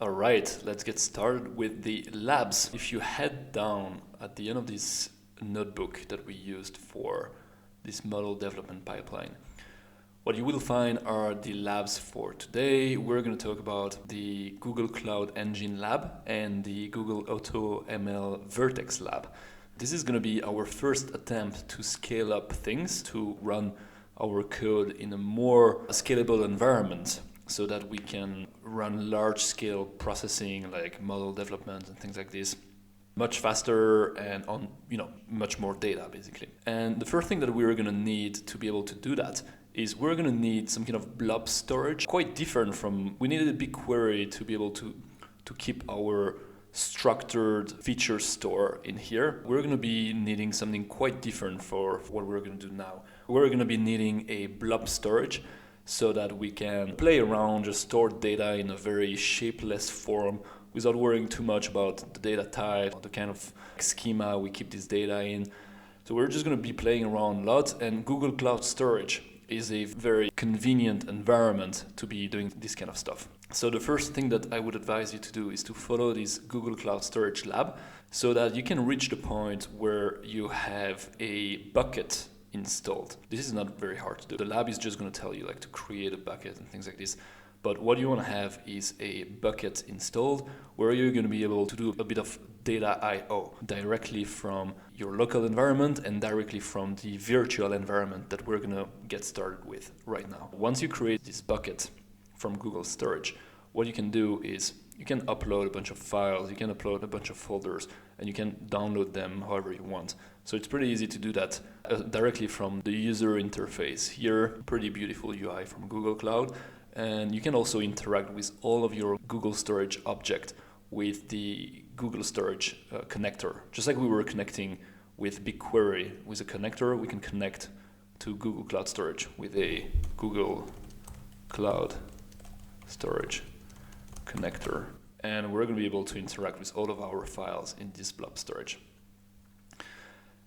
All right, let's get started with the labs. If you head down at the end of this notebook that we used for this model development pipeline, what you will find are the labs for today. We're going to talk about the Google Cloud Engine lab and the Google AutoML Vertex lab. This is going to be our first attempt to scale up things, to run our code in a more scalable environment, so that we can run large-scale processing like model development and things like this much faster and on much more data basically. And the first thing that we're going to need to be able to do that is we're going to need some kind of blob storage, quite different from, we needed a BigQuery to be able to keep our structured feature store in here. We're going to be needing something quite different for what we're going to do now. We're going to be needing a blob storage, so that we can play around, just store data in a very shapeless form without worrying too much about the data type, the kind of schema we keep this data in. So we're just going to be playing around a lot, and Google Cloud Storage is a very convenient environment to be doing this kind of stuff. So the first thing that I would advise you to do is to follow this Google Cloud Storage lab so that you can reach the point where you have a bucket installed. This is not very hard to do. The lab is just going to tell you like to create a bucket and things like this. But what you want to have is a bucket installed where you're going to be able to do a bit of data I/O directly from your local environment and directly from the virtual environment that we're going to get started with right now. Once you create this bucket from Google Storage, what you can do is you can upload a bunch of files, you can upload a bunch of folders, and you can download them however you want. So it's pretty easy to do that directly from the user interface here. Pretty beautiful UI from Google Cloud. And you can also interact with all of your Google Storage object with the Google Storage connector. Just like we were connecting with BigQuery with a connector, we can connect to Google Cloud Storage with a Google Cloud Storage connector, and we're going to be able to interact with all of our files in this blob storage.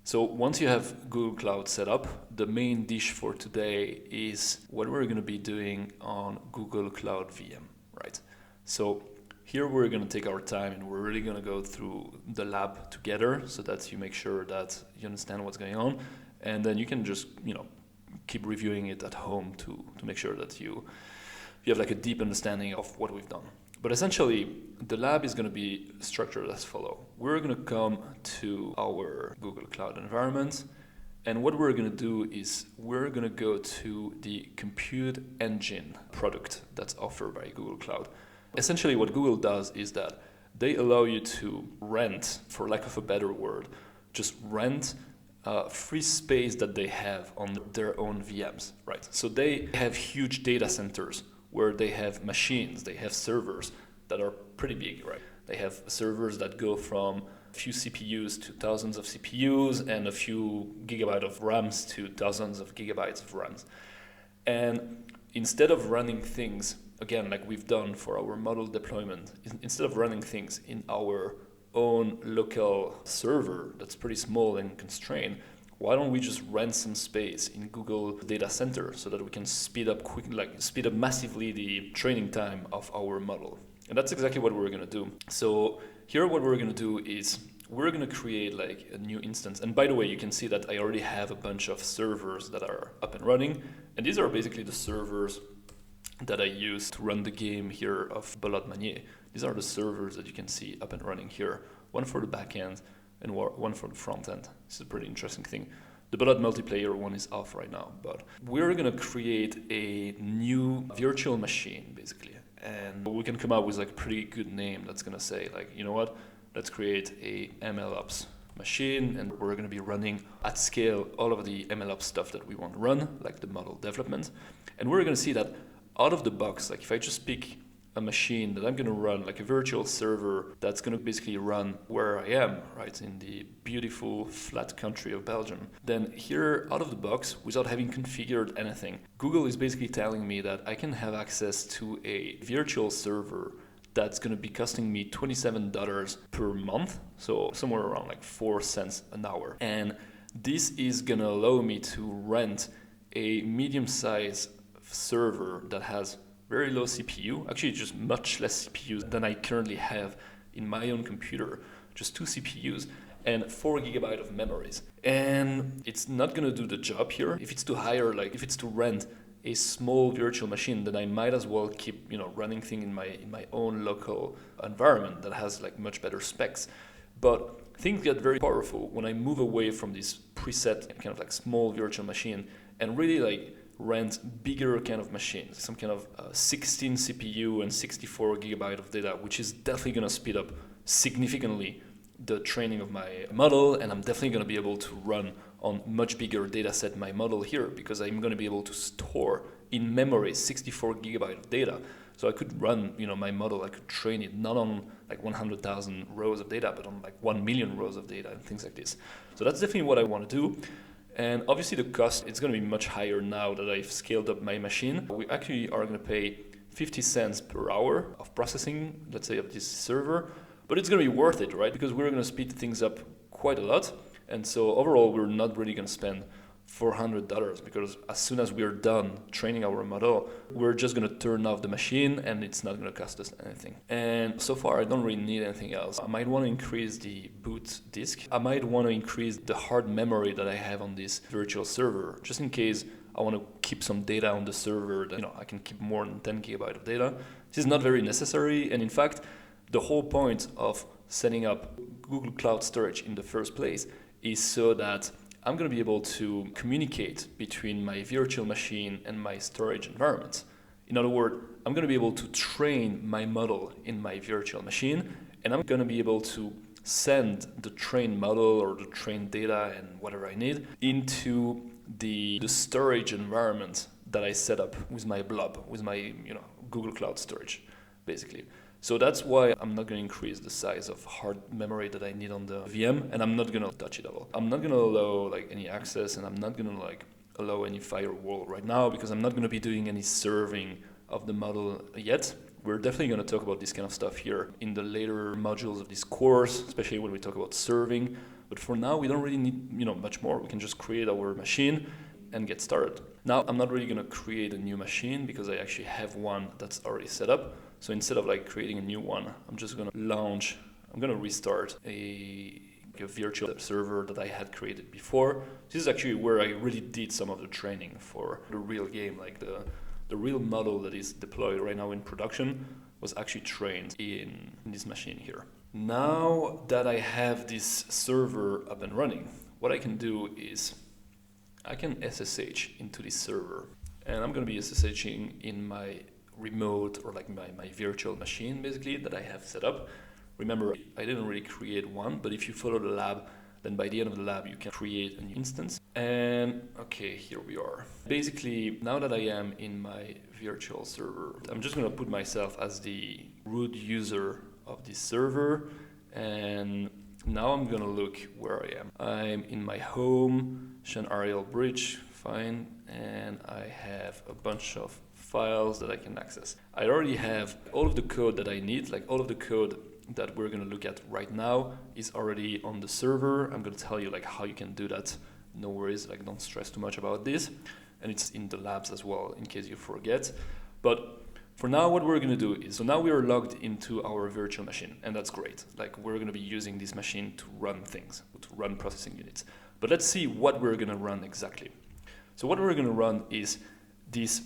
So once you have Google Cloud set up, the main dish for today is what we're going to be doing on Google Cloud VM, right? So here we're going to take our time and we're really going to go through the lab together so that you make sure that you understand what's going on, and then you can just keep reviewing it at home to make sure that you have like a deep understanding of what we've done. But essentially, the lab is going to be structured as follows. We're going to come to our Google Cloud environment, and what we're going to do is we're going to go to the Compute Engine product that's offered by Google Cloud. Essentially, what Google does is that they allow you to rent, for lack of a better word, just rent free space that they have on their own VMs, right? So they have huge data centers where they have machines, they have servers that are pretty big, right? They have servers that go from a few CPUs to thousands of CPUs and a few gigabytes of RAMs to thousands of gigabytes of RAMs. And instead of running things, again, like we've done for our model deployment, instead of running things in our own local server that's pretty small and constrained, why don't we just rent some space in Google Data Center so that we can speed up massively the training time of our model? And that's exactly what we're going to do. So here what we're going to do is we're going to create like a new instance. And by the way, you can see that I already have a bunch of servers that are up and running. And these are basically the servers that I use to run the game here of Blob Storage. These are the servers that you can see up and running here. One for the backend and one for the front end. This is a pretty interesting thing. The Blob multiplayer one is off right now, but we're going to create a new virtual machine, basically. And we can come up with like a pretty good name that's going to say, like, you know what, let's create a MLOps machine, and we're going to be running at scale all of the MLOps stuff that we want to run, like the model development. And we're going to see that out of the box, like if I just pick a machine that I'm going to run, like a virtual server that's going to basically run where I am, right, in the beautiful flat country of Belgium, then here out of the box, without having configured anything, Google is basically telling me that I can have access to a virtual server that's going to be costing me $27 per month, so somewhere around like 4 cents an hour. And this is going to allow me to rent a medium-sized server that has very low CPU, actually just much less CPUs than I currently have in my own computer, just 2 CPUs and 4 GB of memories. And it's not gonna do the job here. If it's to hire, like if it's to rent a small virtual machine, then I might as well keep, running things in my own local environment that has like much better specs. But things get very powerful when I move away from this preset kind of like small virtual machine and really like rent bigger kind of machines, some kind of 16 CPU and 64 GB of data, which is definitely gonna speed up significantly the training of my model, and I'm definitely going to be able to run on much bigger data set my model here, because I'm going to be able to store in memory 64 GB of data. So I could run, my model, I could train it not on like 100,000 rows of data, but on like 1 million rows of data and things like this. So that's definitely what I want to do. And obviously the cost, it's going to be much higher now that I've scaled up my machine. We actually are going to pay 50 cents per hour of processing, let's say, of this server. But it's going to be worth it, right? Because we're going to speed things up quite a lot. And so overall, we're not really going to spend $400, because as soon as we're done training our model, we're just going to turn off the machine and it's not going to cost us anything. And so far, I don't really need anything else. I might want to increase the boot disk. I might want to increase the hard memory that I have on this virtual server, just in case I want to keep some data on the server that, I can keep more than 10 GB of data. This is not very necessary. And in fact, the whole point of setting up Google Cloud Storage in the first place is so that I'm going to be able to communicate between my virtual machine and my storage environment. In other words, I'm going to be able to train my model in my virtual machine, and I'm going to be able to send the trained model or the trained data and whatever I need into the storage environment that I set up with my Blob, with my Google Cloud Storage, basically. So that's why I'm not going to increase the size of hard memory that I need on the VM, and I'm not going to touch it at all. I'm not going to allow any access, and I'm not going to allow any firewall right now, because I'm not going to be doing any serving of the model yet. We're definitely going to talk about this kind of stuff here in the later modules of this course, especially when we talk about serving. But for now, we don't really need much more. We can just create our machine and get started. Now, I'm not really going to create a new machine, because I actually have one that's already set up. So instead of creating a new one, I'm just going to restart a virtual server that I had created before. This is actually where I really did some of the training for the real game, the real model that is deployed right now in production was actually trained in this machine here. Now that I have this server up and running, what I can do is I can SSH into this server, and I'm going to be SSHing in my remote or my virtual machine basically that I have set up. Remember, I didn't really create one, but if you follow the lab, then by the end of the lab you can create a new instance. And okay, here we are. Basically, now that I am in my virtual server, I'm just going to put myself as the root user of this server, and now I'm going to look where I am. I'm in my home, Sean Ariel Bridge, fine, and I have a bunch of files that I can access. I already have all of the code that I need, all of the code that we're going to look at right now is already on the server. I'm going to tell you how you can do that. No worries, don't stress too much about this. And it's in the labs as well, in case you forget. But for now, what we're going to do is, so now we are logged into our virtual machine, and that's great. We're going to be using this machine to run things, to run processing units. But let's see what we're going to run exactly. So what we're going to run is this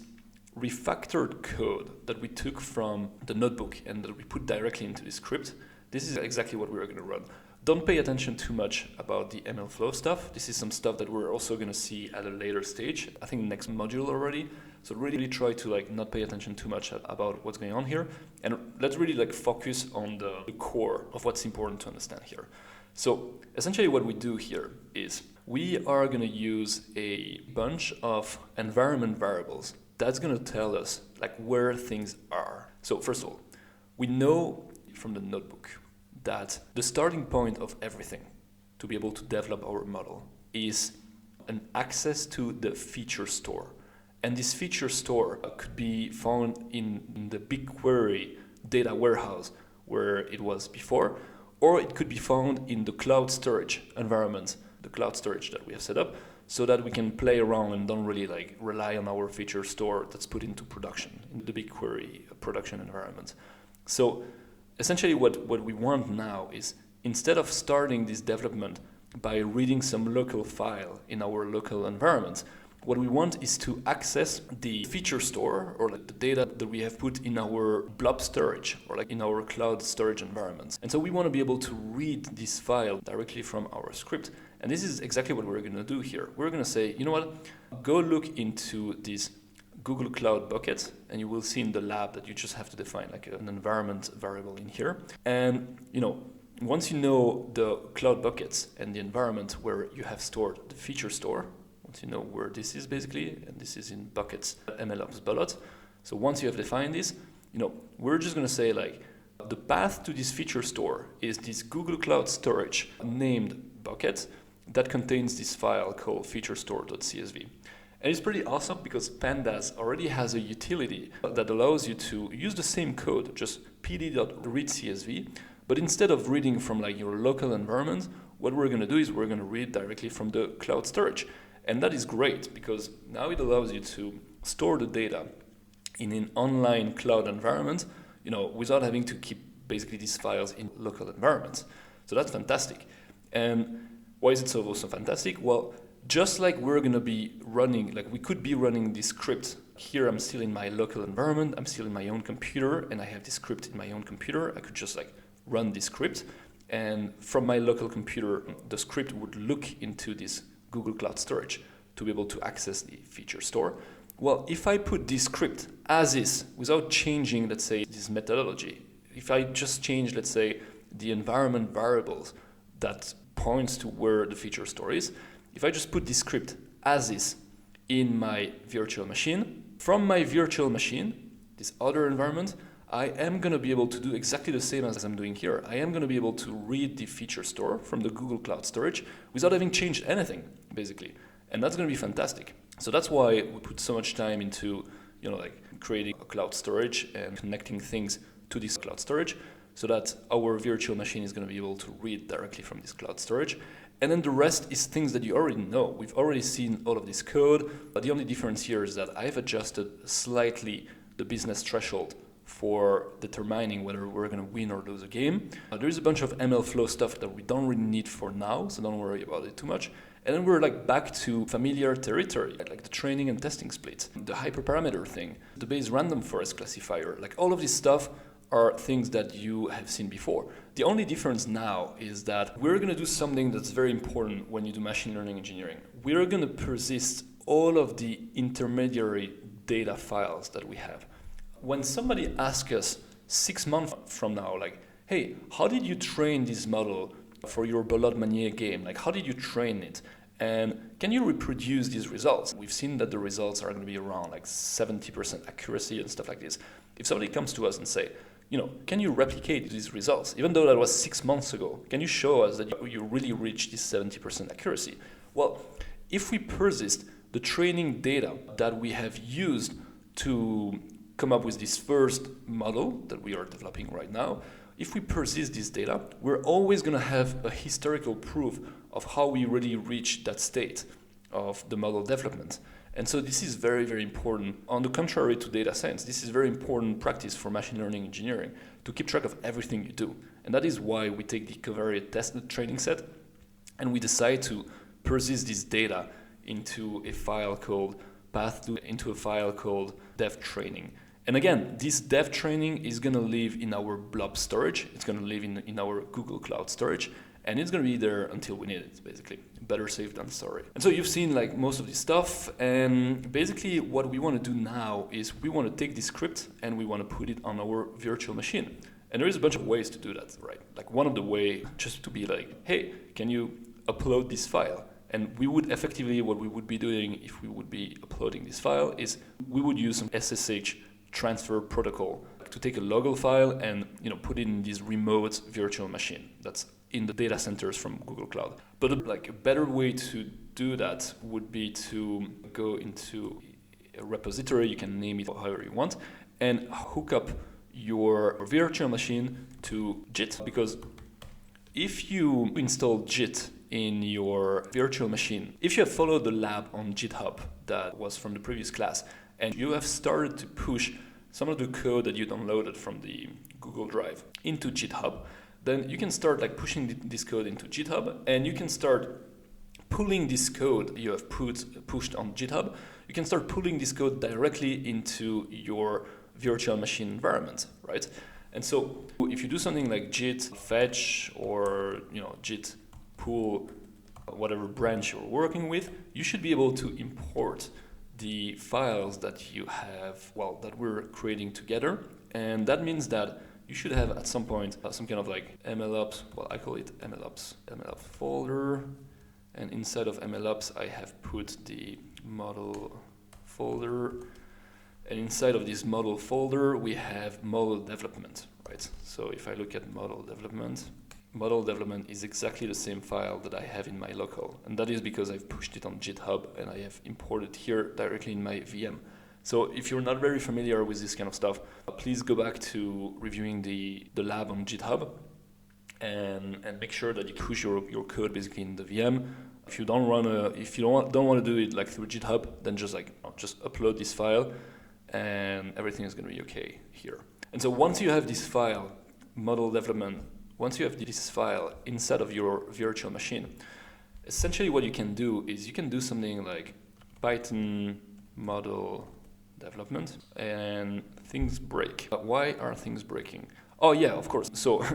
refactored code that we took from the notebook and that we put directly into the script. This is exactly what we're going to run. Don't pay attention too much about the ML flow stuff. This is some stuff that we're also going to see at a later stage, I think next module already. So really try to not pay attention too much about what's going on here, and let's really focus on the core of what's important to understand here. So essentially what we do here is we are going to use a bunch of environment variables that's going to tell us where things are. So first of all, we know from the notebook that the starting point of everything to be able to develop our model is an access to the feature store. And this feature store could be found in the BigQuery data warehouse where it was before, or it could be found in the cloud storage environment, the cloud storage that we have set up. so that we can play around and don't really like rely on our feature store that's put into production, in the BigQuery production environment. So essentially what we want now is, instead of starting this development by reading some local file in our local environment, what we want is to access the feature store, or like the data that we have put in our Blob Storage, or like in our cloud storage environments. And so we want to be able to read this file directly from our script. And this is exactly what we're going to do here. We're going to say, you know what, go look into this Google Cloud bucket, and you will see in the lab that you just have to define like an environment variable in here. And once you know the cloud buckets and the environment where you have stored the feature store, once you know where this is basically, and this is in buckets MLOps bullet. So once you have defined this, we're just going to say like the path to this feature store is this Google Cloud Storage named bucket that contains this file called featurestore.csv. And it's pretty awesome because Pandas already has a utility that allows you to use the same code, just pd.readcsv, but instead of reading from like your local environment, what we're going to do is we're going to read directly from the cloud storage. And that is great because now it allows you to store the data in an online cloud environment, without having to keep basically these files in local environments. So that's fantastic. And why is it so fantastic? Well, just like we're going to be running, like we could be running this script. Here I'm still in my local environment, I'm still in my own computer, and I have this script in my own computer. I could just like run this script, and from my local computer, the script would look into this Google Cloud Storage to be able to access the feature store. Well, if I put this script as is, without changing, let's say, this methodology, if I just change, let's say, the environment variables that points to where the feature store is, if I just put this script as is in my virtual machine, from my virtual machine, this other environment, I am going to be able to do exactly the same as I'm doing here. I am going to be able to read the feature store from the Google Cloud Storage without having changed anything, basically. And that's going to be fantastic. So that's why we put so much time into, creating a cloud storage and connecting things to this cloud storage so that our virtual machine is going to be able to read directly from this cloud storage. And then the rest is things that you already know. We've already seen all of this code, but the only difference here is that I've adjusted slightly the business threshold for determining whether we're going to win or lose a game. There is a bunch of ML flow stuff that we don't really need for now, so don't worry about it too much. And then we're like back to familiar territory, like the training and testing split, the hyperparameter thing, the base random forest classifier, like all of this stuff are things that you have seen before. The only difference now is that we're going to do something that's very important when you do machine learning engineering. We're going to persist all of the intermediary data files that we have. When somebody asks us 6 months from now, like, hey, how did you train this model for your Belote Manier game? Like, how did you train it? And can you reproduce these results? We've seen that the results are going to be around like 70% accuracy and stuff like this. If somebody comes to us and say, can you replicate these results? Even though that was 6 months ago, can you show us that you really reached this 70% accuracy? Well, if we persist the training data that we have used to come up with this first model that we are developing right now, if we persist this data, we're always going to have a historical proof of how we really reached that state of the model development. And so this is very, very important. On the contrary to data science, this is very important practice for machine learning engineering, to keep track of everything you do. And that is why we take the covariate test training set and we decide to persist this data into a file called into a file called dev training. And again, this dev training is going to live in our Blob Storage. It's going to live in our Google Cloud Storage. And it's going to be there until we need it, basically. Better safe than sorry. And so you've seen like most of this stuff. And basically what we want to do now is we want to take this script and we want to put it on our virtual machine. And there is a bunch of ways to do that, right? Like one of the ways just to be like, hey, can you upload this file? And we would effectively, what we would be doing if we would be uploading this file is we would use some SSH transfer protocol to take a local file and put it in this remote virtual machine that's in the data centers from Google Cloud. But like a better way to do that would be to go into a repository, you can name it however you want, and hook up your virtual machine to JIT. Because if you install JIT in your virtual machine. If you have followed the lab on GitHub that was from the previous class, and you have started to push some of the code that you downloaded from the Google Drive into GitHub, then you can start like pushing this code into GitHub, and you can start pulling this code you have pushed on GitHub. You can start pulling this code directly into your virtual machine environment, right? And so if you do something like git fetch or git pull whatever branch you're working with, you should be able to import the files that you have, that we're creating together. And that means that you should have at some point some kind of like MLOps, I call it MLOps folder. And inside of MLOps, I have put the model folder. And inside of this model folder, we have model development, right? So if I look at model development is exactly the same file that I have in my local. And that is because I've pushed it on GitHub and I have imported here directly in my VM. So if you're not very familiar with this kind of stuff, please go back to reviewing the lab on GitHub and make sure that you push your code basically in the VM. If you don't want to do it like through GitHub, then just upload this file and everything is going to be okay here. And so once you have this file, model development, once you have this file inside of your virtual machine, essentially what you can do is you can do something like Python model development, and things break. Why are things breaking? Oh yeah, of course. So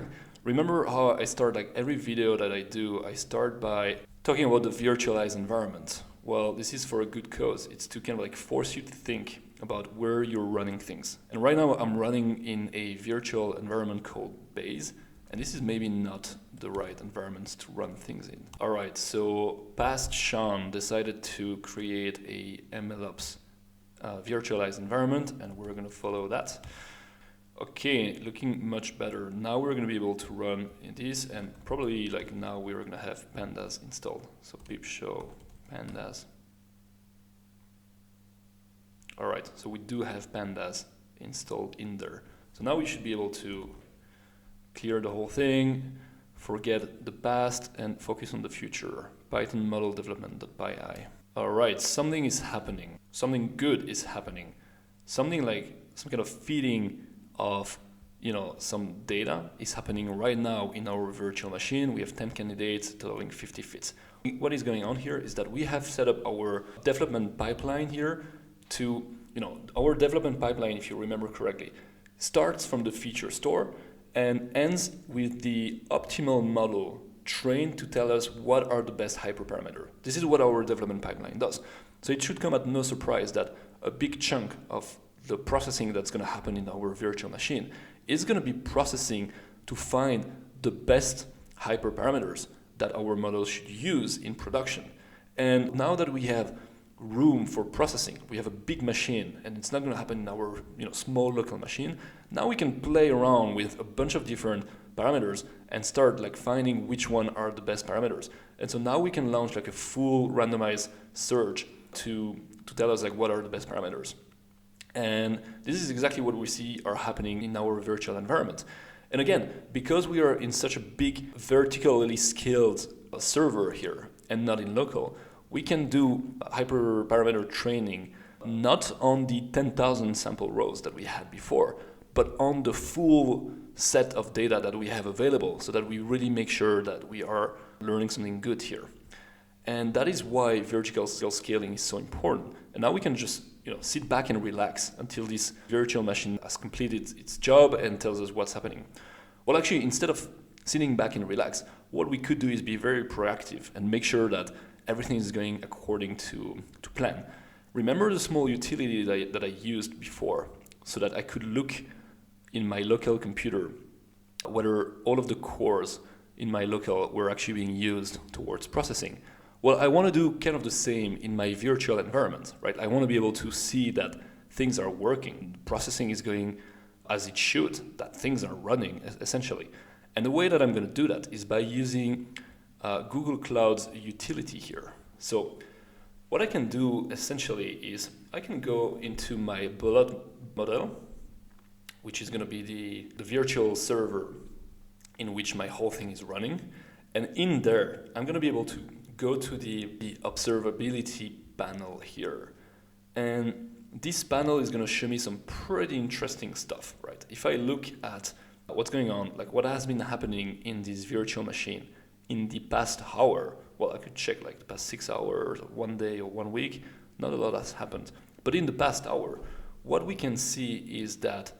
remember how I start like every video that I do, I start by talking about the virtualized environment. Well, this is for a good cause. It's to kind of like force you to think about where you're running things. And right now I'm running in a virtual environment called Base, and this is maybe not the right environment to run things in. All right, so past Sean decided to create a MLOps virtualized environment, and we're going to follow that. Okay, looking much better. Now we're going to be able to run in this, and probably like now we're going to have pandas installed. So pip show pandas. All right, so we do have pandas installed in there. So now we should be able to clear the whole thing, forget the past, and focus on the future. Python model development.py. All right, something is happening. Something good is happening. Something like some kind of feeding of some data is happening right now in our virtual machine. We have 10 candidates totaling 50 fits. What is going on here is that we have set up our development pipeline here to, our development pipeline, if you remember correctly, starts from the feature store and ends with the optimal model trained to tell us what are the best hyperparameter. This is what our development pipeline does. So it should come at no surprise that a big chunk of the processing that's going to happen in our virtual machine is going to be processing to find the best hyperparameters that our models should use in production. And now that we have room for processing, we have a big machine, and it's not going to happen in our small local machine. Now we can play around with a bunch of different parameters and start like finding which one are the best parameters. And so now we can launch like a full randomized search to tell us like what are the best parameters. And this is exactly what we see are happening in our virtual environment. And again, because we are in such a big vertically scaled server here and not in local, we can do hyperparameter training not on the 10,000 sample rows that we had before, but on the full set of data that we have available, so that we really make sure that we are learning something good here. And that is why vertical scaling is so important. And now we can just sit back and relax until this virtual machine has completed its job and tells us what's happening. Well, actually, instead of sitting back and relax, what we could do is be very proactive and make sure that everything is going according to plan. Remember the small utility that I used before, so that I could look in my local computer whether all of the cores in my local were actually being used towards processing. Well, I want to do kind of the same in my virtual environment, right? I want to be able to see that things are working, processing is going as it should, that things are running, essentially. And the way that I'm going to do that is by using Google Cloud's utility here. So what I can do essentially is I can go into my Blob model, which is going to be the virtual server in which my whole thing is running. And in there, I'm going to be able to go to the observability panel here. And this panel is going to show me some pretty interesting stuff, right? If I look at what's going on, like what has been happening in this virtual machine in the past hour, well, I could check like the past 6 hours, 1 day or 1 week, not a lot has happened. But in the past hour, what we can see is that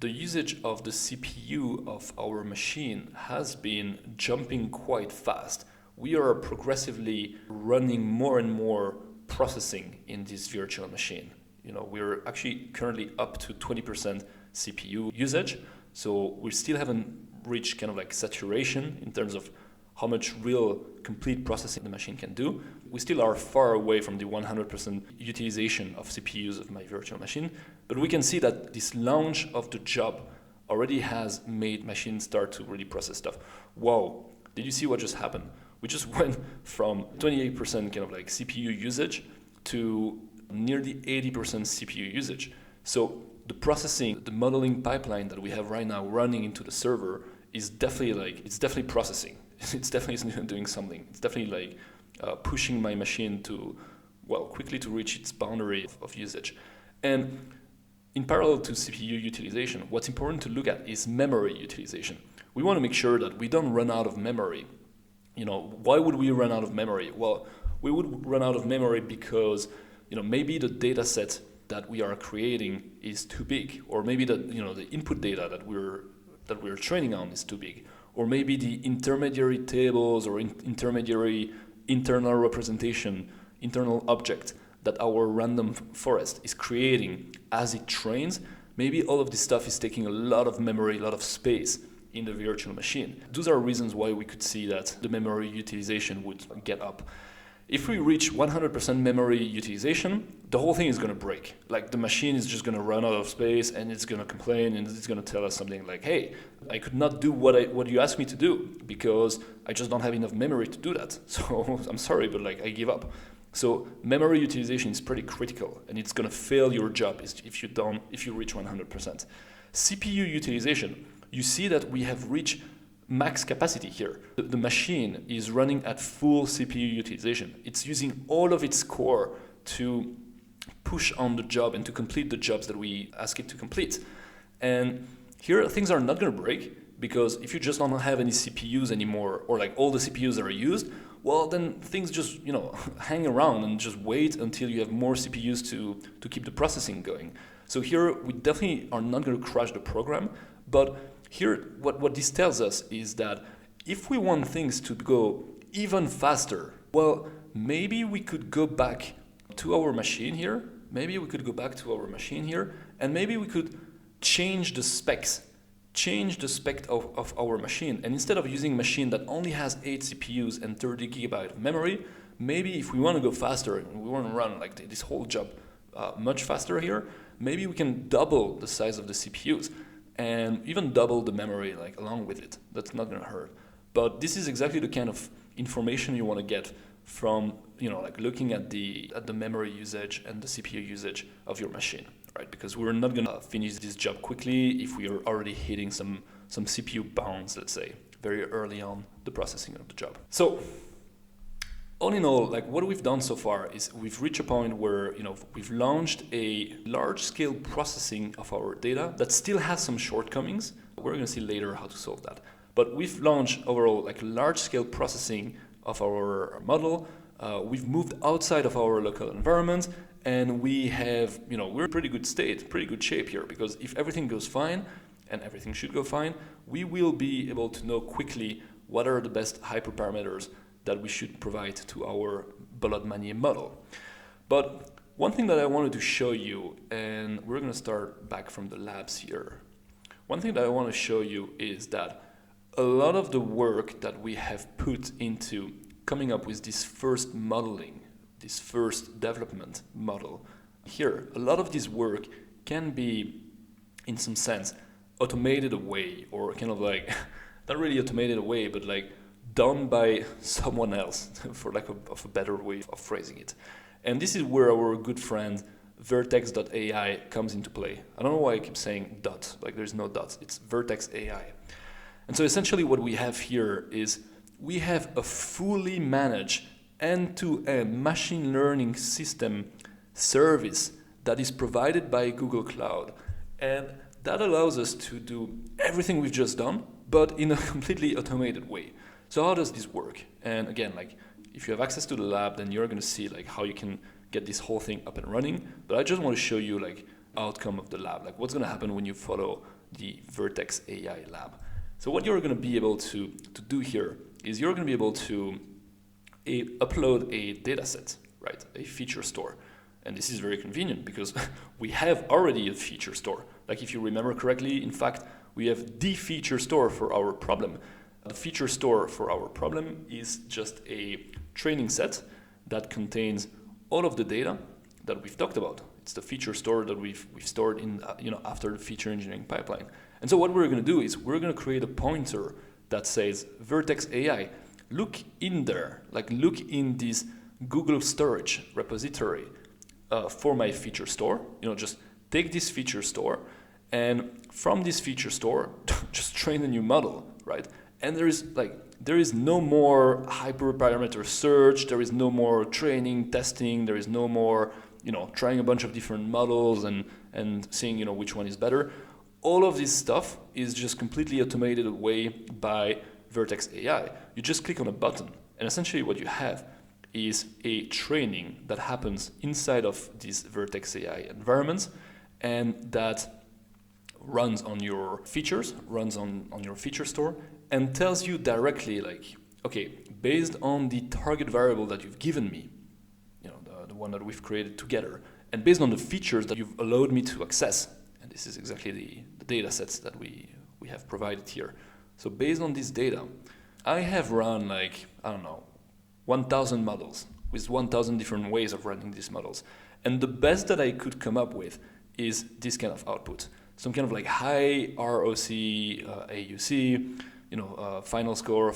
the usage of the CPU of our machine has been jumping quite fast. We are progressively running more and more processing in this virtual machine. You know, we're actually currently up to 20% CPU usage, so we still haven't reached kind of like saturation in terms of how much real complete processing the machine can do. We still are far away from the 100% utilization of CPUs of my virtual machine, but we can see that this launch of the job already has made machines start to really process stuff. Wow, did you see what just happened? We just went from 28% kind of like CPU usage to nearly 80% CPU usage. So the processing, the modeling pipeline that we have right now running into the server is definitely like, it's definitely processing. It's definitely doing something. It's definitely like pushing my machine to, well, quickly to reach its boundary of usage. And in parallel to CPU utilization, what's important to look at is memory utilization. We want to make sure that we don't run out of memory. You know, why would we run out of memory? Well, we would run out of memory because, you know, maybe the data set that we are creating is too big, or maybe the input data that we're training on is too big, or maybe the intermediary tables or intermediary internal representation, internal object that our random forest is creating as it trains, maybe all of this stuff is taking a lot of memory, a lot of space in the virtual machine. Those are reasons why we could see that the memory utilization would get up. If we reach 100% memory utilization, the whole thing is going to break. Like the machine is just going to run out of space and it's going to complain and it's going to tell us something like, hey, I could not do what you asked me to do because I just don't have enough memory to do that. So I'm sorry, but like I give up. So memory utilization is pretty critical and it's going to fail your job if you reach 100%. CPU utilization, you see that we have reached max capacity here. The machine is running at full CPU utilization. It's using all of its core to push on the job and to complete the jobs that we ask it to complete. And here things are not going to break because if you just don't have any CPUs anymore, or like all the CPUs are used, well then things just hang around and just wait until you have more CPUs to keep the processing going. So here we definitely are not going to crash the program, but here, what this tells us is that if we want things to go even faster, well, maybe we could go back to our machine here. Maybe we could go back to our machine here, and maybe we could change the specs, of our machine. And instead of using a machine that only has 8 CPUs and 30 gigabytes of memory, maybe if we want to go faster and we want to run like this whole job much faster here, maybe we can double the size of the CPUs. And even double the memory like along with it. That's not going to hurt. But this is exactly the kind of information you want to get from like looking at the memory usage and the CPU usage of your machine, right? Because we're not going to finish this job quickly if we are already hitting some CPU bounds, let's say, very early on the processing of the job. So all in all, like what we've done so far is we've reached a point where we've launched a large-scale processing of our data that still has some shortcomings. We're going to see later how to solve that. But we've launched overall like large-scale processing of our model. We've moved outside of our local environment, and we have we're in pretty good state, pretty good shape here, because if everything goes fine, and everything should go fine, we will be able to know quickly what are the best hyperparameters that we should provide to our Blob model. But one thing that I wanted to show you, and we're going to start back from the labs here. One thing that I want to show you is that a lot of the work that we have put into coming up with this first modeling, this first development model here, a lot of this work can be, in some sense, automated away, or kind of like, not really automated away, but like done by someone else, for lack of a better way of phrasing it. And this is where our good friend Vertex.ai comes into play. I don't know why I keep saying dot, like there's no dots, it's Vertex AI. And so essentially what we have here is we have a fully managed end-to-end machine learning system service that is provided by Google Cloud. And that allows us to do everything we've just done, but in a completely automated way. So how does this work? And again, like if you have access to the lab, then you're going to see like how you can get this whole thing up and running. But I just want to show you like outcome of the lab, like what's going to happen when you follow the Vertex AI lab. So what you're going to be able to do here is you're going to be able to upload a data set, right? A feature store. And this is very convenient because we have already a feature store. Like if you remember correctly, in fact, we have the feature store for our problem. The feature store for our problem is just a training set that contains all of the data that we've talked about. It's the feature store that we've stored in, after the feature engineering pipeline. And so what we're going to do is we're going to create a pointer that says Vertex AI. Look in there, like look in this Google Storage repository for my feature store. Just take this feature store, and from this feature store, just train a new model, right? And there is no more hyperparameter search. There is no more training, testing. There is no more, trying a bunch of different models and seeing, which one is better. All of this stuff is just completely automated away by Vertex AI. You just click on a button, and essentially what you have is a training that happens inside of these Vertex AI environments, and that runs on your features, runs on your feature store, and tells you directly like, okay, based on the target variable that you've given me, the one that we've created together, and based on the features that you've allowed me to access, and this is exactly the data sets that we have provided here. So based on this data, I have run 1,000 models with 1,000 different ways of running these models. And the best that I could come up with is this kind of output. Some kind of like high ROC, AUC, final score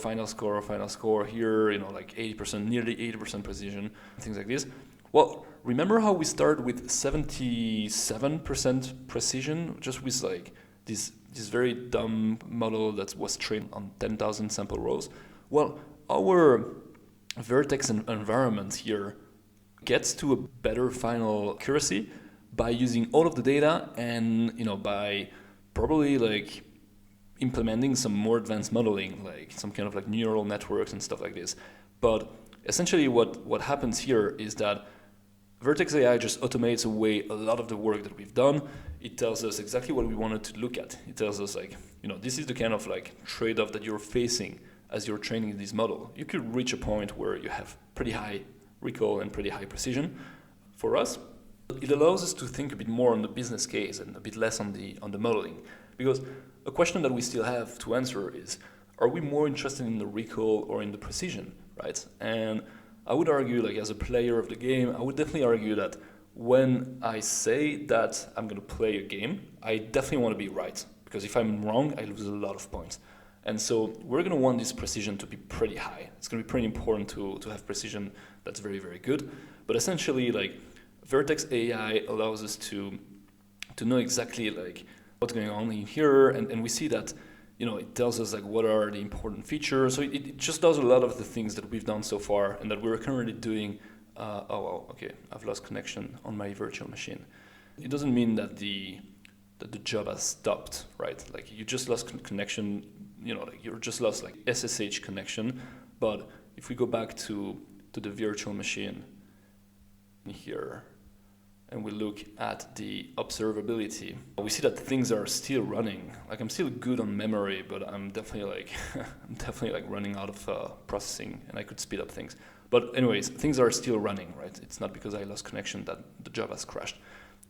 here, like 80%, nearly 80% precision, things like this. Well, remember how we started with 77% precision, just with like this very dumb model that was trained on 10,000 sample rows? Well, our Vertex environment here gets to a better final accuracy by using all of the data and by probably like implementing some more advanced modeling, like some kind of like neural networks and stuff like this. But essentially what happens here is that Vertex AI just automates away a lot of the work that we've done. It tells us exactly what we wanted to look at. It tells us like, this is the kind of like trade-off that you're facing as you're training this model. You could reach a point where you have pretty high recall and pretty high precision. For us, it allows us to think a bit more on the business case and a bit less on the modeling. Because a question that we still have to answer is, are we more interested in the recall or in the precision, right? And I would argue, like as a player of the game, I would definitely argue that when I say that I'm going to play a game, I definitely want to be right. Because if I'm wrong, I lose a lot of points. And so we're going to want this precision to be pretty high. It's going to be pretty important to have precision that's very, very good. But essentially, like Vertex AI allows us to know exactly like what's going on in here, and we see that it tells us like what are the important features. So it just does a lot of the things that we've done so far and that we're currently doing. I've lost connection on my virtual machine. It doesn't mean that the job has stopped, right? Like you just lost connection, like you're just lost like SSH connection. But if we go back to the virtual machine here, and we look at the observability, we see that things are still running. Like I'm still good on memory, but I'm definitely like running out of processing, and I could speed up things. But anyways, things are still running, right? It's not because I lost connection that the job has crashed.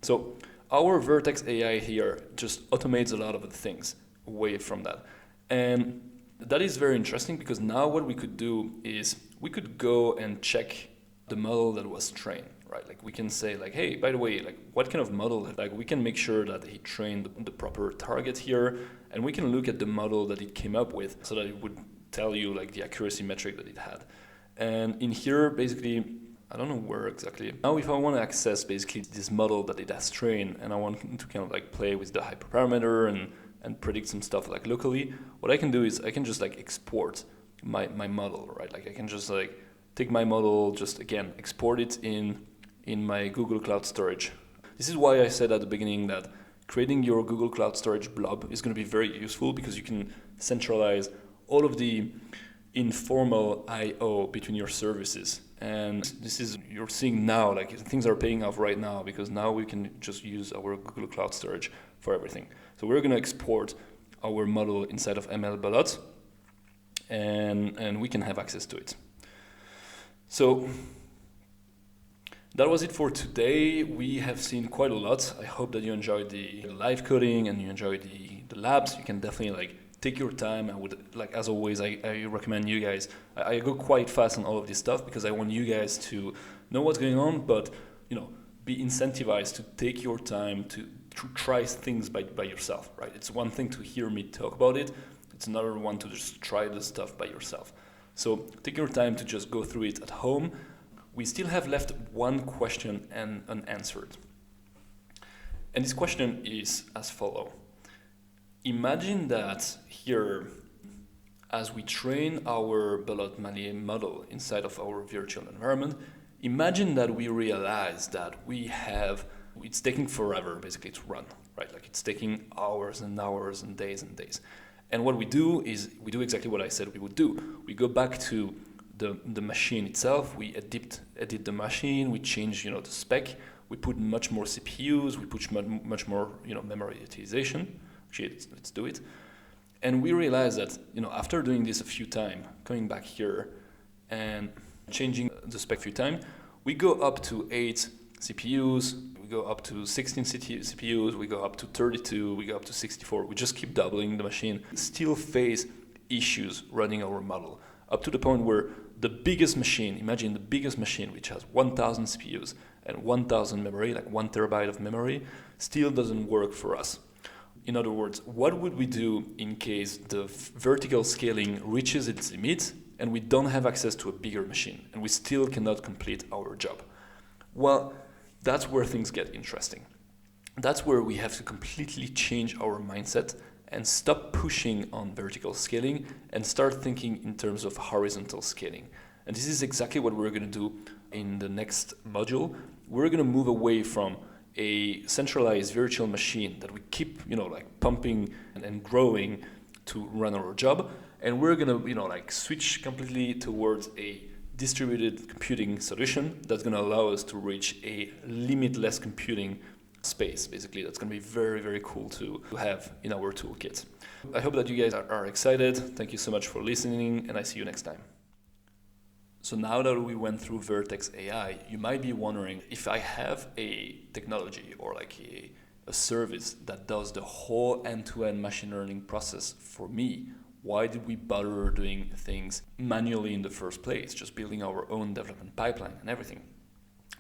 So our Vertex AI here just automates a lot of the things away from that. And that is very interesting because now what we could do is we could go and check the model that was trained. Right, like we can say like, hey, by the way, like what kind of model, like we can make sure that he trained the proper target here, and we can look at the model that it came up with so that it would tell you like the accuracy metric that it had. And in here, basically, I don't know where exactly. Now if I want to access basically this model that it has trained, and I want to kind of like play with the hyperparameter and predict some stuff like locally, what I can do is I can just like export my model, right? Like I can just like take my model, just again export it in my Google Cloud Storage. This is why I said at the beginning that creating your Google Cloud Storage blob is going to be very useful, because you can centralize all of the informal I/O between your services. And this is, you're seeing now, like things are paying off right now, because now we can just use our Google Cloud Storage for everything. So we're going to export our model inside of MLOps, and we can have access to it. So that was it for today. We have seen quite a lot. I hope that you enjoyed the live coding and you enjoyed the labs. You can definitely like take your time. I would, like, as always, I recommend you guys, I go quite fast on all of this stuff because I want you guys to know what's going on, but be incentivized to take your time to try things by yourself, right? It's one thing to hear me talk about it. It's another one to just try the stuff by yourself. So take your time to just go through it at home. We still have left one question unanswered. And this question is as follows. Imagine that here, as we train our Blob model inside of our virtual environment, imagine that we realize that it's taking forever basically to run, right? Like it's taking hours and hours and days and days. And what we do is we do exactly what I said we would do. We go back to the machine itself, we edit the machine, we change the spec, we put much more CPUs, we put much more memory utilization. Actually, let's do it. And we realize that after doing this a few times, coming back here and changing the spec a few times, we go up to 8 CPUs, we go up to 16 CPUs, we go up to 32, we go up to 64. We just keep doubling the machine. Still face issues running our model, up to the point where the biggest machine, imagine the biggest machine, which has 1,000 CPUs and 1,000 memory, like 1 terabyte of memory, still doesn't work for us. In other words, what would we do in case the vertical scaling reaches its limit and we don't have access to a bigger machine and we still cannot complete our job? Well, that's where things get interesting. That's where we have to completely change our mindset and stop pushing on vertical scaling and start thinking in terms of horizontal scaling. And this is exactly what we're going to do in the next module. We're going to move away from a centralized virtual machine that we keep, pumping and growing to run our job, and we're going to, switch completely towards a distributed computing solution that's going to allow us to reach a limitless computing space. Basically, that's going to be very, very cool to have in our toolkit. I hope that you guys are excited. Thank you so much for listening, and I see you next time. So now that we went through Vertex AI, you might be wondering, if I have a technology or like a service that does the whole end-to-end machine learning process for me, why did we bother doing things manually in the first place, just building our own development pipeline and everything?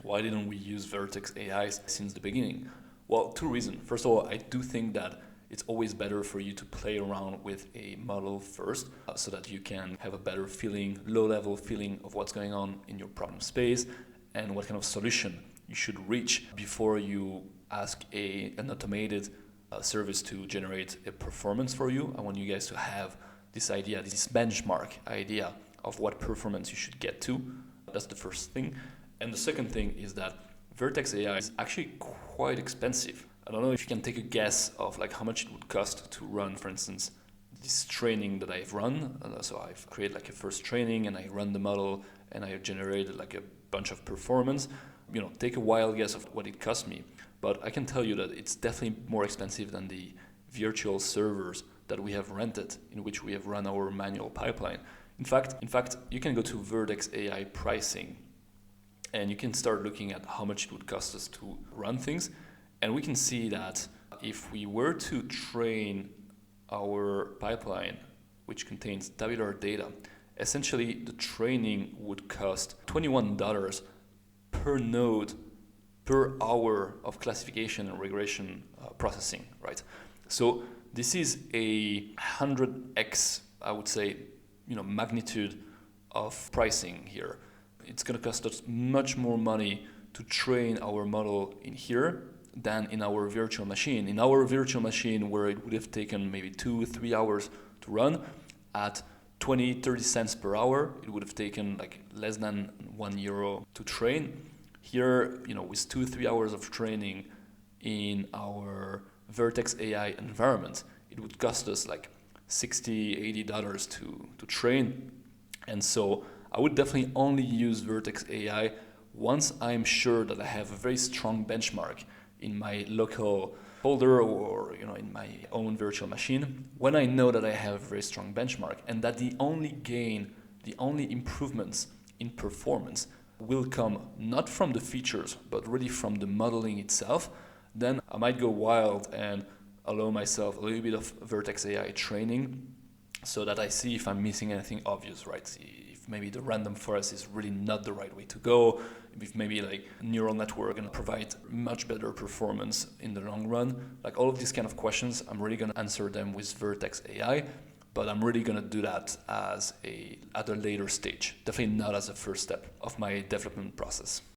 Why didn't we use Vertex AI since the beginning? Well, 2 reasons. First of all, I do think that it's always better for you to play around with a model first so that you can have a better feeling, low-level feeling of what's going on in your problem space and what kind of solution you should reach before you ask an automated service to generate a performance for you. I want you guys to have this idea, this benchmark idea of what performance you should get to. That's the first thing. And the second thing is that Vertex AI is actually quite expensive. I don't know if you can take a guess of like how much it would cost to run, for instance, this training that I've run. So I've created like a first training and I run the model and I generated like a bunch of performance. Take a wild guess of what it cost me. But I can tell you that it's definitely more expensive than the virtual servers that we have rented, in which we have run our manual pipeline. In fact, you can go to Vertex AI Pricing and you can start looking at how much it would cost us to run things. And we can see that if we were to train our pipeline, which contains tabular data, essentially the training would cost $21 per node per hour of classification and regression processing, right? So this is a 100x, I would say, magnitude of pricing here. It's going to cost us much more money to train our model in here than in our virtual machine. In our virtual machine, where it would have taken maybe 2-3 hours to run, at 20-30 cents per hour, it would have taken like less than €1 to train. Here, with 2-3 hours of training in our Vertex AI environment, it would cost us like $60-80 to train. And so I would definitely only use Vertex AI once I'm sure that I have a very strong benchmark in my local folder or in my own virtual machine. When I know that I have a very strong benchmark and that the only improvements in performance will come not from the features but really from the modeling itself, then I might go wild and allow myself a little bit of Vertex AI training so that I see if I'm missing anything obvious, right? If maybe the random forest is really not the right way to go, if maybe like neural network can provide much better performance in the long run. Like all of these kind of questions, I'm really going to answer them with Vertex AI, but I'm really going to do that at a later stage, definitely not as a first step of my development process.